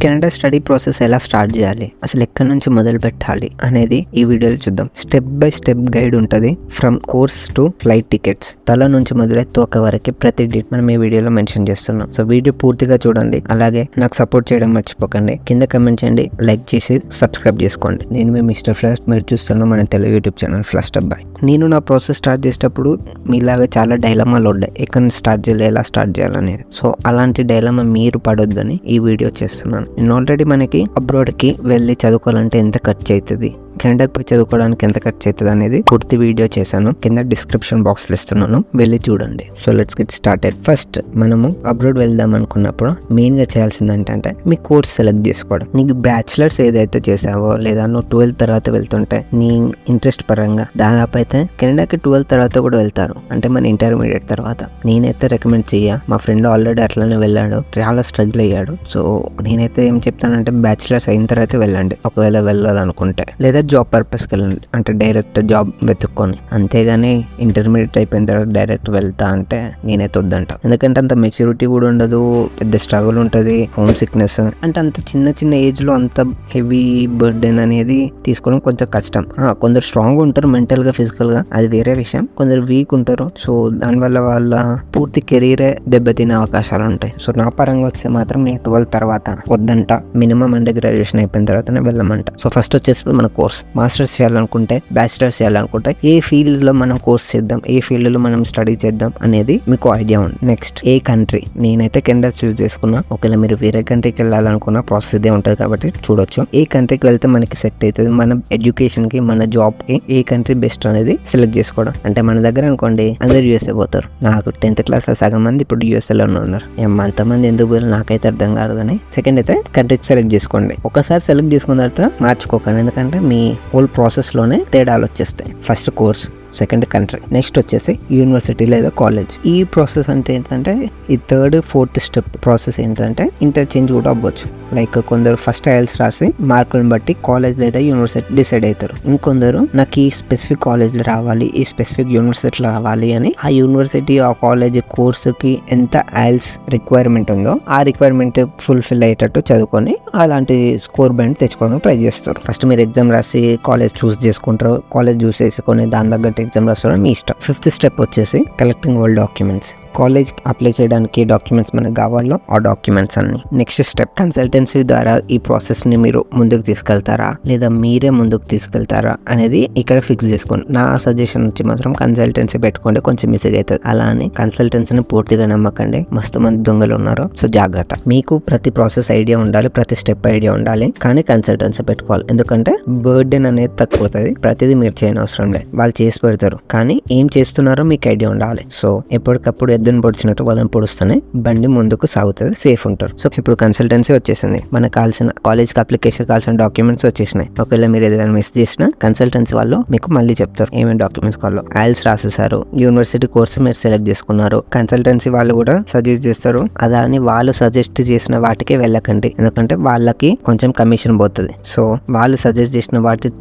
Canada study process ఎలా start చేయాలి, అసలు ఎక్కడి నుంచి మొదలు పెట్టాలి అనేది ఈ వీడియోలో చూద్దాం. స్టెప్ బై స్టెప్ గైడ్ ఉంటుంది. From course to flight tickets, తల నుంచి మొదలై తోక వరకు ప్రతి డీట్ మనం ఈ వీడియోలో మెన్షన్ చేస్తున్నాం. సో వీడియో పూర్తిగా చూడండి. అలాగే నాకు సపోర్ట్ చేయడం మర్చిపోకండి. కింద కమెంట్ చేయండి, లైక్ చేసి సబ్స్క్రైబ్ చేసుకోండి. నేను మీ Mr.flst, మీరు చూస్తున్న మన తెలుగు యూట్యూబ్ ఛానల్ ఫ్లస్ట్ అబ్బాయి. నేను నా ప్రాసెస్ స్టార్ట్ చేసేటప్పుడు మీలాగా చాలా డైలమాలు ఉన్నాయి, ఎక్కడ నుంచి స్టార్ట్ చేయాలి, ఎలా స్టార్ట్ చేయాలనేది. సో అలాంటి డైలమా మీరు పడొద్దని ఈ వీడియో చేస్తున్నాను. నేను ఆల్రెడీ మనకి అబ్రాడ్కి వెళ్ళి చదువుకోవాలంటే ఎంత ఖర్చు అవుతుంది, కెనడాకి పోయి చదువుకోవడానికి ఎంత ఖర్చు అవుతుంది అనేది పూర్తి వీడియో చేశాను. కింద డిస్క్రిప్షన్ బాక్స్లో ఇస్తున్నాను, వెళ్ళి చూడండి. So let's get started. First మనము అబ్రాడ్ వెళ్దాం అనుకున్నప్పుడు మెయిన్గా చేయాల్సింది ఏంటంటే మీ కోర్స్ సెలెక్ట్ చేసుకోవడం. నీకు బ్యాచిలర్స్ ఏదైతే చేసావో లేదా నువ్వు 12th తర్వాత వెళ్తుంటే నీ ఇంట్రెస్ట్ పరంగా దాదాపు అయితే కెనడాకి 12th తర్వాత కూడా వెళ్తారు, అంటే మన ఇంటర్మీడియట్ తర్వాత. నేనైతే రికమెండ్ చెయ్య, మా ఫ్రెండ్ ఆల్రెడీ అట్లనే వెళ్ళాడు, చాలా స్ట్రగుల్ అయ్యాడు. సో నేనైతే ఏం చెప్తానంటే బ్యాచిలర్స్ అయిన తర్వాత వెళ్ళండి ఒకవేళ వెళ్ళాలనుకుంటే, లేదా జాబ్ పర్పస్కి వెళ్ళండి, అంటే డైరెక్ట్ జాబ్ వెతుక్కొని. అంతేగాని ఇంటర్మీడియట్ అయిపోయిన తర్వాత డైరెక్ట్ వెళ్తా అంటే నేనైతే వద్దంట. ఎందుకంటే అంత మెచ్యూరిటీ కూడా ఉండదు, పెద్ద స్ట్రగుల్ ఉంటుంది, హోమ్ సిక్నెస్. అంటే అంత చిన్న ఏజ్లో అంత హెవీ బర్డెన్ అనేది తీసుకోవడం కొంచెం కష్టం. కొందరు స్ట్రాంగ్ ఉంటారు మెంటల్గా, ఫిజికల్గా, అది వేరే విషయం. కొందరు వీక్ ఉంటారు. సో దానివల్ల వాళ్ళ పూర్తి కెరీరే దెబ్బతినే అవకాశాలు ఉంటాయి. సో నా పరంగా వస్తే మాత్రం నేను 12th తర్వాత వద్దంట, మినిమం అండర్ గ్రాడ్యుయేషన్ అయిపోయిన తర్వాతనే వెళ్ళమంట. సో ఫస్ట్ వచ్చేసి మన కోర్స్, మాస్టర్స్ చేయాలనుకుంటే, బ్యాచిలర్స్ చేయాలనుకుంటే ఏ ఫీల్డ్ లో మనం కోర్స్ చేద్దాం, ఏ ఫీల్డ్ లో మనం స్టడీ చేద్దాం అనేది మీకు ఐడియా ఉంది. నెక్స్ట్ ఏ కంట్రీ, నేనైతే కెనడా చూస్ చేసుకున్నా. ఒకవేళ మీరు వేరే కంట్రీకి వెళ్ళాలనుకున్న ప్రాసెస్ ఇదే ఉంటుంది కాబట్టి చూడొచ్చు. ఏ కంట్రీకి వెళ్తే మనకి సెట్ అవుతుంది, మన ఎడ్యుకేషన్ కి, మన జాబ్ కి ఏ కంట్రీ బెస్ట్ అనేది సెలెక్ట్ చేసుకోవడం. అంటే మన దగ్గర అనుకోండి అందరు యూఎస్ఏ పోతారు. నాకు 10th క్లాస్ లో సగం మంది ఇప్పుడు యూఎస్ఏలో ఉన్నారు. అంతమంది ఎందుకు పోయారు నాకైతే అర్థం కాదు. కానీ సెకండ్ అయితే కంట్రీ సెలెక్ట్ చేసుకోండి. ఒకసారి సెలెక్ట్ చేసుకున్న తర్వాత మార్చుకోకండి, ఎందుకంటే మీ హోల్ ప్రాసెస్ లోనే తేడాలు వచ్చేస్తాయి. First course, second country, next వచ్చేసి యూనివర్సిటీ లేదా కాలేజ్. ఈ ప్రాసెస్ అంటే ఏంటంటే ఈ 3rd, 4th స్టెప్ ప్రాసెస్ ఏంటంటే ఇంటర్చేంజ్ కూడా అవ్వచ్చు. లైక్ కొందరు ఫస్ట్ ఐఎల్స్ రాసి మార్కులను బట్టి కాలేజ్ లేదా యూనివర్సిటీ డిసైడ్ అవుతారు. ఇంకొందరు నాకు ఈ స్పెసిఫిక్ కాలేజ్లో రావాలి, ఈ స్పెసిఫిక్ యూనివర్సిటీలో రావాలి అని ఆ యూనివర్సిటీ, ఆ కాలేజ్ కోర్సుకి ఎంత ఐఎల్స్ రిక్వైర్మెంట్ ఉందో ఆ రిక్వైర్మెంట్ ఫుల్ఫిల్ అయ్యేటట్టు చదువుకొని అలాంటి స్కోర్ బ్యాండ్ తెచ్చుకోవడానికి ట్రై చేస్తారు. ఫస్ట్ మీరు ఎగ్జామ్ రాసి కాలేజ్ చూస్ చేసుకుంటారు. కాలేజ్ చూస్ చేసుకొని దాని తగ్గట్టు ఎగ్జామ్ రాస్తారో మీ ఇష్టం. 5th స్టెప్ వచ్చేసి collecting all documents. College apply చేయడానికి డాక్యుమెంట్స్ మనకు కావాలో ఆ డాక్యుమెంట్స్ అన్ని. నెక్స్ట్ స్టెప్ కన్సల్టెన్సీ ద్వారా ఈ ప్రాసెస్ ని మీరు ముందుకు తీసుకెళ్తారా లేదా మీరే ముందుకు తీసుకెళ్తారా అనేది ఇక్కడ ఫిక్స్ చేసుకోండి. నా సజెషన్ వచ్చి మాత్రం కన్సల్టెన్సీ పెట్టుకోండి, కొంచెం మిస్టేక్ అవుతుంది. అలా అని కన్సల్టెన్సీని పూర్తిగా నమ్మకండి, మస్తు మంది దొంగలు ఉన్నారు. సో జాగ్రత్త. మీకు ప్రతి ప్రాసెస్ ఐడియా ఉండాలి, ప్రతి స్టెప్ ఐడియా ఉండాలి, కానీ కన్సల్టెన్సీ పెట్టుకోవాలి. ఎందుకంటే బర్డెన్ అనేది తక్కువ అవుతుంది. ప్రతిదీ మీరు చేయని అవసరం లేదు, వాళ్ళు చేసి పెడతారు. కానీ ఏం చేస్తున్నారో మీకు ఐడియా ఉండాలి. సో ఎప్పటికప్పుడు ఎద్దును పొడిచినట్టు వాళ్ళని పొడుస్తూనే బండి ముందుకు సాగుతుంది, సేఫ్ ఉంటారు. సో ఇప్పుడు కన్సల్టెన్సీ వచ్చేసింది, మనకు కావాల్సిన కాలేజ్కి అప్లికేషన్ కావాల్సిన డాక్యుమెంట్స్ వచ్చేసినాయి. ఒకవేళ మీరు ఏదైనా మిస్ చేసినా కన్సల్టెన్సీ వాళ్ళు మీకు మళ్ళీ చెప్తారు ఏమేమి డాక్యుమెంట్స్ కావాలో. ఐఎల్స్ రాసేసారు, యూనివర్సిటీ కోర్సు మీరు సెలెక్ట్ చేసుకున్నారు, కన్సల్టెన్సీ వాళ్ళు కూడా సజెస్ట్ చేస్తారు. అదని వాళ్ళు సజెస్ట్ చేసిన వాటికే వెళ్ళకండి, ఎందుకంటే వాళ్ళకి కొంచెం కమిషన్ పోతుంది. సో వాళ్ళు సజెస్ట్ చేసిన వాటి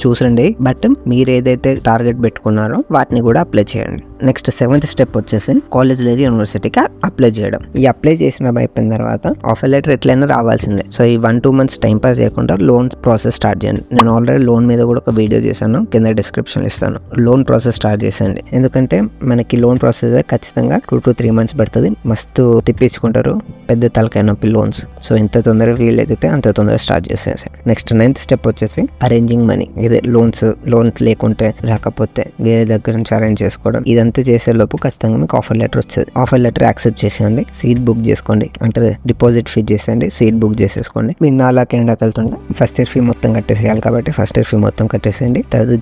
చూసండి, బట్ మీరు ఏదైతే టార్గెట్ పెట్టుకున్నారో వాటిని కూడా అప్లై చేయండి. నెక్స్ట్ 7th స్టెప్ వచ్చేసి కాలేజ్ లేదా యూనివర్సిటీకి అప్లై చేయడం. ఈ అప్లై చేసిన అయిపోయిన తర్వాత ఆఫర్ లెటర్ ఎట్లయినా రావాల్సిందే. సో ఈ 1-2 months టైం పాస్ చేయకుండా లోన్ ప్రాసెస్ స్టార్ట్ చేయండి. నేను ఆల్రెడీ లోన్ మీద కూడా ఒక వీడియో చేశాను, కింద డిస్క్రిప్షన్ ఇస్తాను. లోన్ ప్రాసెస్ స్టార్ట్ చేసండి, ఎందుకంటే మనకి లోన్ ప్రాసెస్ ఖచ్చితంగా 2 to 3 months పడుతుంది. మస్తు తిప్పించుకుంటారు, పెద్ద తలకాయ నొప్పి లోన్స్. సో ఎంత తొందరగా వీలైతే అంత తొందరగా స్టార్ట్ చేసేసి. నెక్స్ట్ 9th స్టెప్ వచ్చేసి అరేంజింగ్ మనీ. ఇదే లోన్స్ లేకుంటే రాకపోతే వేరే దగ్గర నుంచి అరేంజ్ చేసుకోవడం. ఇదంతా చేసే లోపు ఖచ్చితంగా మీకు ఆఫర్ లెటర్ వచ్చేది. ఆఫర్ లెటర్ యాక్సెప్ట్ చేసేయండి, సీట్ బుక్ చేసుకోండి, అంటే డిపాజిట్ ఫీ చేసేయండి, సీట్ బుక్ చేసేసుకోండి. మీరు నాలా కెనడాకి వెళ్తుంటే ఫస్ట్ ఇయర్ ఫీ మొత్తం కట్టేసేయాలి కాబట్టి ఫస్ట్ ఇయర్ ఫీ మొత్తం కట్టేసేయండి. తర్వాత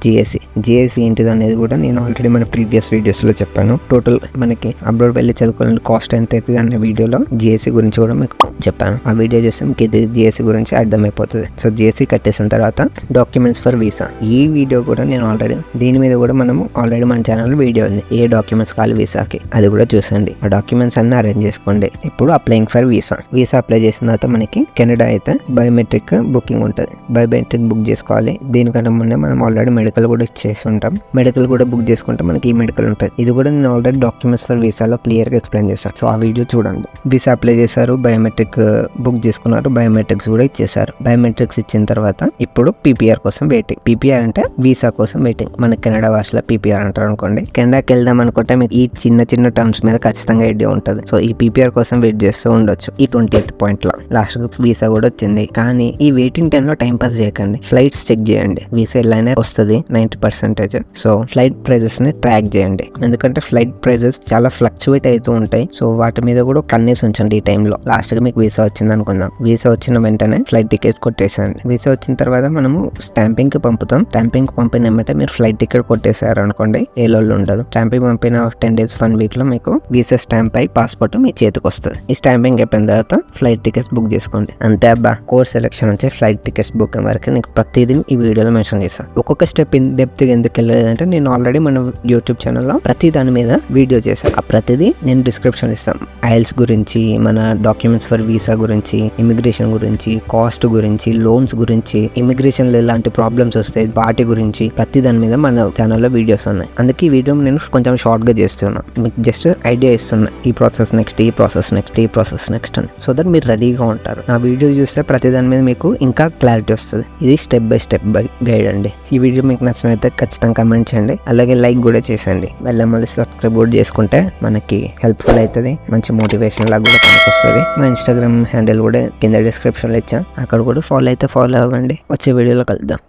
జిఎస్సి ఏంటిది అనేది కూడా నేను ఆల్రెడీ మన ప్రీవియస్ వీడియోస్ లో చెప్పాను. టోటల్ మనకి అబ్రాడ్ వెళ్ళి చదువుకోవాలంటే కాస్ట్ ఎంత అవుతుంది అనే వీడియోలో జిఎస్సి గురించి కూడా మీకు చెప్పాను. ఆ వీడియో చూస్తే మీకు ఇది జిఎస్సి గురించి అర్థమైపోతుంది. సో జిఎస్సి కట్టేసిన తర్వాత డాక్యుమెంట్స్ ఫర్ వీసా. ఈ వీడియో కూడా నేను ఆల్రెడీ దీని మీద కూడా మనం ఆల్రెడీ మన ఛానల్ వీడియో ఉంది, ఏ డాక్యుమెంట్స్ కావాలి వీసాకి, అది కూడా చూసండి, ఆ డాక్యుమెంట్స్ అన్ని అరేంజ్ చేసుకోండి. ఇప్పుడు అప్లైయింగ్ ఫర్ వీసా అప్లై చేసిన తర్వాత మనకి కెనడా అయితే బయోమెట్రిక్ బుకింగ్ ఉంటుంది. బయోమెట్రిక్ బుక్ చేసుకోవాలి. దీనికంటే ముందే మనం ఆల్రెడీ మెడికల్ కూడా చేసి ఉంటాం. మెడికల్ కూడా బుక్ చేసుకుంటే మనకి ఈ మెడికల్ ఉంటుంది. ఇది కూడా నేను ఆల్రెడీ డాక్యుమెంట్స్ ఫర్ వీసాలో క్లియర్ గా ఎక్స్ప్లెయిన్ చేశాను. సో ఆ వీడియో చూడండి. వీసా అప్లై చేశారు, బయోమెట్రిక్ బుక్ చేసుకున్నారు, బయోమెట్రిక్స్ కూడా ఇచ్చేసారు. బయోమెట్రిక్స్ ఇచ్చిన తర్వాత ఇప్పుడు పీపీఆర్ కోసం వెయిటింగ్. పీపీఆర్ అంటే వీసా కోసం వెయిటింగ్. మన కెనడా భాషలో పీపీఆర్ అంటారు అనుకోండి. కెనడాకి వెళ్దాం అనుకుంటే మీకు ఈ చిన్న చిన్న టర్మ్స్ మీద ఖచ్చితంగా ఐడియా ఉంటుంది. సో ఈ పీపీఆర్ కోసం వెయిట్ చేస్తూ ఉండొచ్చు. ఈ 20th పాయింట్ లో లాస్ట్ వీసా కూడా వచ్చింది. కానీ ఈ వెయిటింగ్ టైమ్ లో టైం పాస్ చేయకండి. ఫ్లైట్స్ చెక్ చేయండి. వీసా ఎలానే వస్తుంది 90%. సో ఫ్లైట్ ప్రైజెస్ ని ట్రాక్ చేయండి. ఎందుకంటే ఫ్లైట్ ప్రైజెస్ చాలా ఫ్లక్చువేట్ అవుతూ ఉంటాయి. సో వాటి మీద కూడా కన్నేసి ఉంచండి. ఈ టైంలో లాస్ట్ గా మీకు వీసా వచ్చింది అనుకుందాం. వీసా వచ్చిన వెంటనే ఫ్లైట్ టికెట్ కొట్టేసండి. వీసా వచ్చిన తర్వాత మనము స్టాంపింగ్ కి పంపుతాం. స్టాంపింగ్ పంపిన వెంటనే మీరు ఫ్లైట్ టికెట్ కొట్టేసారు అనుకోండి, ఏ లోళ్ళు ఉండదు. స్టాంపింగ్ పంపిన 10 days 1 week లో మీకు వీసా స్టాంప్ అయి పాస్పోర్ట్ మీ చేతికి వస్తుంది. ఈ స్టాంపింగ్ అయిపోయిన తర్వాత ఫ్లైట్ టికెట్స్ బుక్ చేసుకోండి. అంతే అబ్బా. కోర్స్ సెలెక్షన్ నుంచి ఫ్లైట్ టికెట్స్ బుకింగ్ వరకు నీకు ప్రతిదీ ఈ వీడియోలో మెన్షన్ చేస్తాను. ఒక్కొక్క స్టెప్ ఇన్ డెప్త్ ఎందుకు వెళ్ళలేదంటే నేను ఆల్రెడీ మన యూట్యూబ్ ఛానల్లో ప్రతి దాని మీద వీడియో చేశాను. ఆ ప్రతిదీ నేను డిస్క్రిప్షన్ ఇస్తాను. ఐఎల్స్ గురించి, మన డాక్యుమెంట్స్ ఫర్ వీసా గురించి, ఇమిగ్రేషన్ గురించి, కాస్ట్ గురించి, లోన్స్ గురించి, ఇమిగ్రేషన్ లో ఎలాంటి ప్రాబ్లమ్స్ వస్తాయి వాటి గురించి ప్రతి దాని మీద మన ఛానల్లో వీడియోస్ ఉన్నాయి. అందుకే ఈ వీడియో నేను కొంచెం షార్ట్ గా చేస్తున్నా. మీకు జస్ట్ ఐడియా ఇస్తున్నా. ఈ ప్రాసెస్ నెక్స్ట్, ఈ ప్రాసెస్ నెక్స్ట్, ఈ ప్రాసెస్ నెక్స్ట్ అని. సో దట్ మీరు రెడీగా ఉంటారు. నా వీడియో చూస్తే ప్రతి దాని మీద మీకు ఇంకా క్లారిటీ వస్తుంది. ఇది స్టెప్ బై స్టెప్ గైడ్ అండి. ఈ వీడియో మీకు నచ్చినట్లయితే ఖచ్చితంగా కమెంట్ చేయండి. అలాగే లైక్ కూడా చేసేయండి. మళ్ళీ సబ్స్క్రైబ్ కూడా చేసుకుంటే మనకి హెల్ప్ఫుల్ అవుతుంది. మంచి మోటివేషన్ లాగా కూడా పనికొస్తుంది. మా ఇన్స్టాగ్రామ్ హ్యాండిల్ కూడా కింద డిస్క్రిప్షన్లో ఇచ్చాను. అక్కడ కూడా ఫాలో అయితే ఫాలో అవ్వండి. వచ్చే వీడియోలో కలుద్దాం.